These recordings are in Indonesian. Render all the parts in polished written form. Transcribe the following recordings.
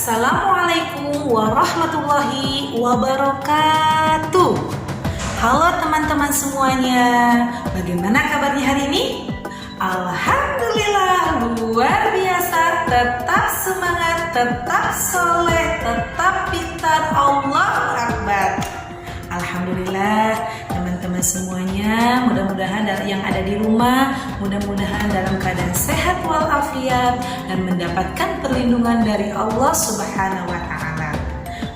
Assalamualaikum warahmatullahi wabarakatuh. Halo teman-teman semuanya, bagaimana kabarnya hari ini? Alhamdulillah luar biasa, tetap semangat, tetap soleh, tetap pintar, Allahu Akbar. Alhamdulillah teman-teman semuanya, mudah-mudahan yang ada di rumah, mudah-mudahan dalam keadaan sehat walafiat dan mendapatkan perlindungan dari Allah Subhanahu wa Ta'ala.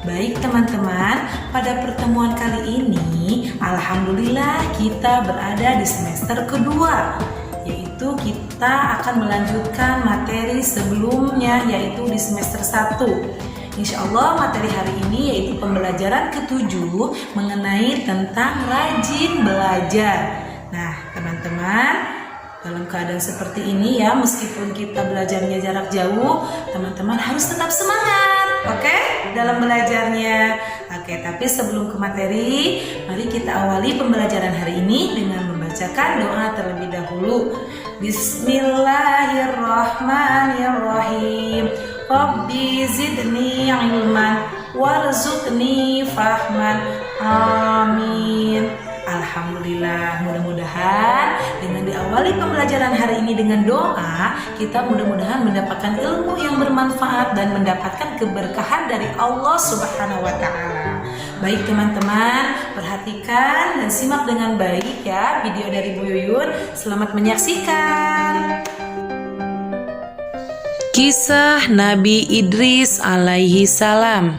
Baik teman-teman, pada pertemuan kali ini alhamdulillah kita berada di semester kedua, yaitu kita akan melanjutkan materi sebelumnya, yaitu di semester 1. Insya Allah materi hari ini yaitu pembelajaran ke-7 mengenai tentang rajin belajar. Nah teman-teman, dalam keadaan seperti ini ya, meskipun kita belajarnya jarak jauh, teman-teman harus tetap semangat, oke? Dalam belajarnya. Oke, tapi sebelum ke materi, mari kita awali pembelajaran hari ini dengan membacakan doa terlebih dahulu. Bismillahirrahmanirrahim. Rabbi zidni ilman warzuqni fahman. Amin. Alhamdulillah, mudah-mudahan dengan diawali pembelajaran hari ini dengan doa, kita mudah-mudahan mendapatkan ilmu yang bermanfaat dan mendapatkan keberkahan dari Allah Subhanahu wa Ta'ala. Baik teman-teman, perhatikan dan simak dengan baik ya video dari Bu Yuyun. Selamat menyaksikan. Kisah Nabi Idris alaihi salam.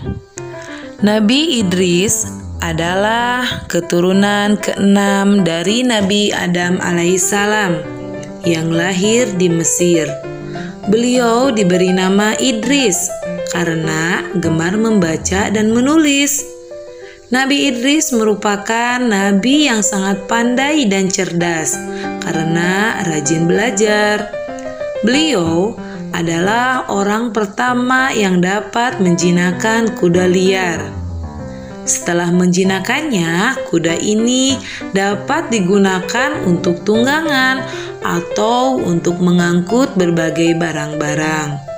Nabi Idris adalah keturunan ke-6 dari Nabi Adam alaihissalam yang lahir di Mesir. Beliau diberi nama Idris karena gemar membaca dan menulis. Nabi Idris merupakan nabi yang sangat pandai dan cerdas karena rajin belajar. Beliau adalah orang pertama yang dapat menjinakkan kuda liar. Setelah menjinakannya, kuda ini dapat digunakan untuk tunggangan atau untuk mengangkut berbagai barang-barang.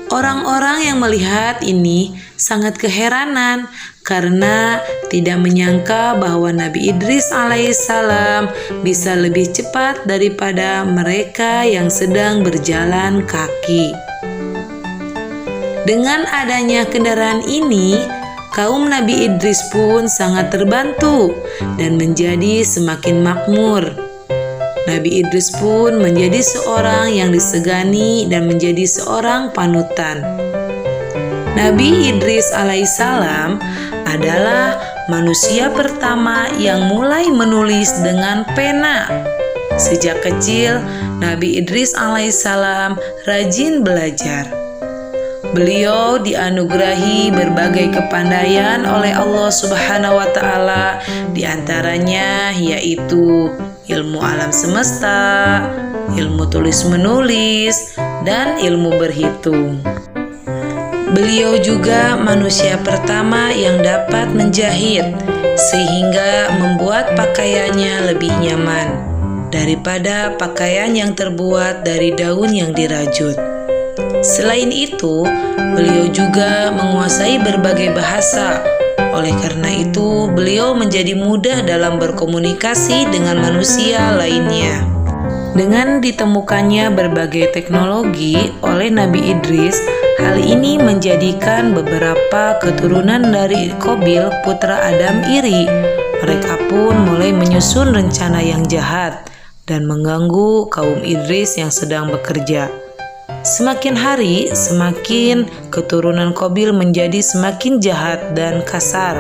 Orang-orang yang melihat ini sangat keheranan karena tidak menyangka bahwa Nabi Idris alaihissalam bisa lebih cepat daripada mereka yang sedang berjalan kaki. Dengan adanya kendaraan ini, kaum Nabi Idris pun sangat terbantu dan menjadi semakin makmur. Nabi Idris pun menjadi seorang yang disegani dan menjadi seorang panutan. Nabi Idris alaihissalam adalah manusia pertama yang mulai menulis dengan pena. Sejak kecil, Nabi Idris alaihissalam rajin belajar. Beliau dianugerahi berbagai kepandaian oleh Allah Subhanahu wa Ta'ala, di antaranya yaitu ilmu alam semesta, ilmu tulis-menulis, dan ilmu berhitung. Beliau juga manusia pertama yang dapat menjahit sehingga membuat pakaiannya lebih nyaman daripada pakaian yang terbuat dari daun yang dirajut. Selain itu, beliau juga menguasai berbagai bahasa. Oleh karena itu, beliau menjadi mudah dalam berkomunikasi dengan manusia lainnya. Dengan ditemukannya berbagai teknologi oleh Nabi Idris, hal ini menjadikan beberapa keturunan dari Qabil putra Adam iri. Mereka pun mulai menyusun rencana yang jahat dan mengganggu kaum Idris yang sedang bekerja. Semakin hari, semakin keturunan Qabil menjadi semakin jahat dan kasar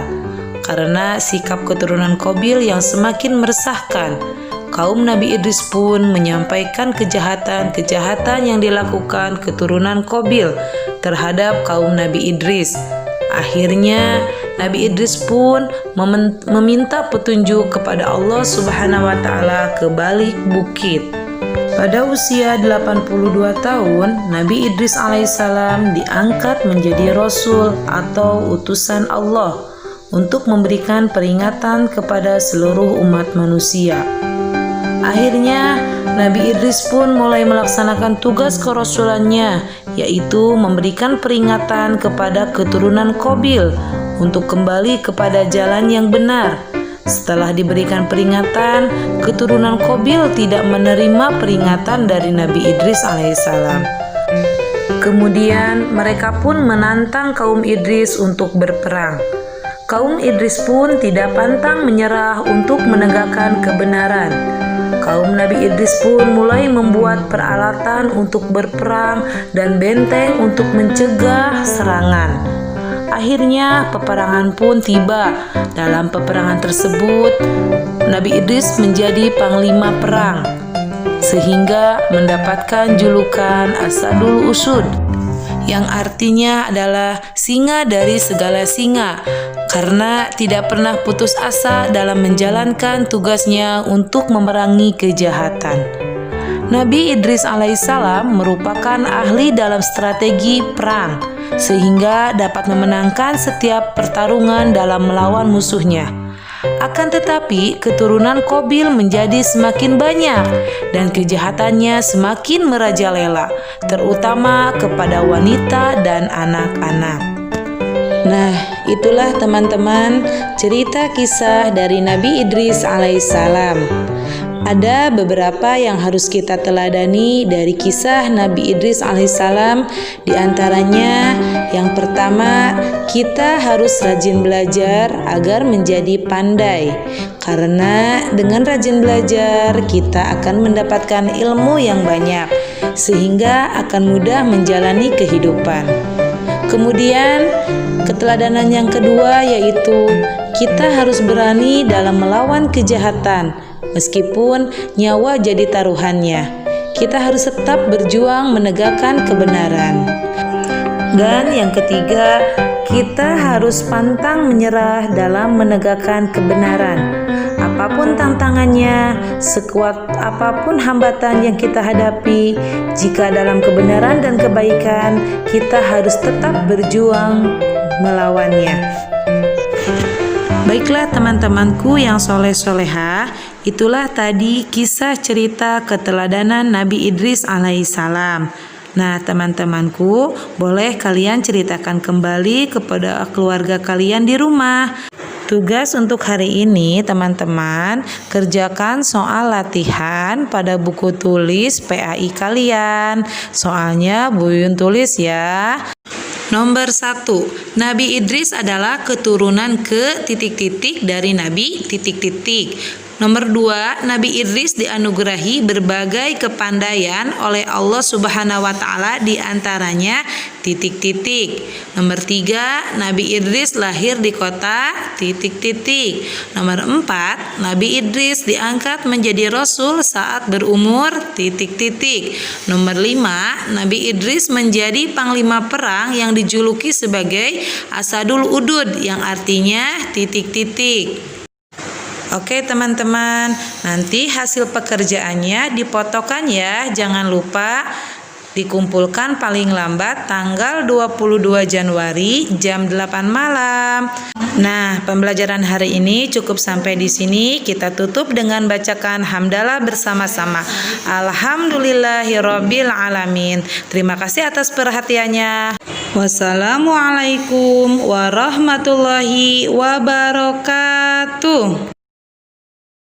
karena sikap keturunan Qabil yang semakin meresahkan. Kaum Nabi Idris pun menyampaikan kejahatan-kejahatan yang dilakukan keturunan Qabil terhadap kaum Nabi Idris. Akhirnya Nabi Idris pun meminta petunjuk kepada Allah Subhanahu wa Ta'ala ke balik bukit. Pada usia 82 tahun, Nabi Idris alaihissalam diangkat menjadi Rasul atau utusan Allah untuk memberikan peringatan kepada seluruh umat manusia. Akhirnya Nabi Idris pun mulai melaksanakan tugas kerasulannya, yaitu memberikan peringatan kepada keturunan Qabil untuk kembali kepada jalan yang benar. Setelah diberikan peringatan, keturunan Qabil tidak menerima peringatan dari Nabi Idris alaihissalam. Kemudian mereka pun menantang kaum Idris untuk berperang. Kaum Idris pun tidak pantang menyerah untuk menegakkan kebenaran. Kaum Nabi Idris pun mulai membuat peralatan untuk berperang dan benteng untuk mencegah serangan. Akhirnya peperangan pun tiba. Dalam peperangan tersebut, Nabi Idris menjadi panglima perang, sehingga mendapatkan julukan Asadul Usud, yang artinya adalah singa dari segala singa, karena tidak pernah putus asa dalam menjalankan tugasnya untuk memerangi kejahatan. Nabi Idris alaihissalam merupakan ahli dalam strategi perang, sehingga dapat memenangkan setiap pertarungan dalam melawan musuhnya. Akan tetapi, keturunan Qabil menjadi semakin banyak dan kejahatannya semakin merajalela, terutama kepada wanita dan anak-anak. Nah, itulah teman-teman cerita kisah dari Nabi Idris alaihissalam. Ada beberapa yang harus kita teladani dari kisah Nabi Idris alaihissalam. Di antaranya, yang pertama, kita harus rajin belajar agar menjadi pandai. Karena dengan rajin belajar, kita akan mendapatkan ilmu yang banyak, sehingga akan mudah menjalani kehidupan. Kemudian, keteladanan yang kedua yaitu kita harus berani dalam melawan kejahatan, meskipun nyawa jadi taruhannya. Kita harus tetap berjuang menegakkan kebenaran. Dan yang ketiga, kita harus pantang menyerah dalam menegakkan kebenaran. Apapun tantangannya, sekuat apapun hambatan yang kita hadapi, jika dalam kebenaran dan kebaikan, kita harus tetap berjuang melawannya. Baiklah teman-temanku yang soleh-solehah, itulah tadi kisah cerita keteladanan Nabi Idris alaihissalam. Nah teman-temanku, boleh kalian ceritakan kembali kepada keluarga kalian di rumah. Tugas untuk hari ini teman-teman, kerjakan soal latihan pada buku tulis PAI kalian. Soalnya Bu Yun tulis ya. Nomor 1, Nabi Idris adalah keturunan ke titik-titik dari Nabi titik-titik. Nomor 2, Nabi Idris dianugerahi berbagai kepandaian oleh Allah Subhanahu wa Ta'ala, di antaranya titik-titik. Nomor 3, Nabi Idris lahir di kota titik-titik. Nomor 4, Nabi Idris diangkat menjadi rasul saat berumur titik-titik. Nomor 5, Nabi Idris menjadi panglima perang yang dijuluki sebagai Asadul Udud, yang artinya titik-titik. Oke teman-teman, nanti hasil pekerjaannya difotokan ya. Jangan lupa dikumpulkan paling lambat tanggal 22 Januari jam 8 malam. Nah, pembelajaran hari ini cukup sampai di sini. Kita tutup dengan bacakan hamdalah bersama-sama. Alhamdulillahirabbil alamin. Terima kasih atas perhatiannya. Wassalamualaikum warahmatullahi wabarakatuh.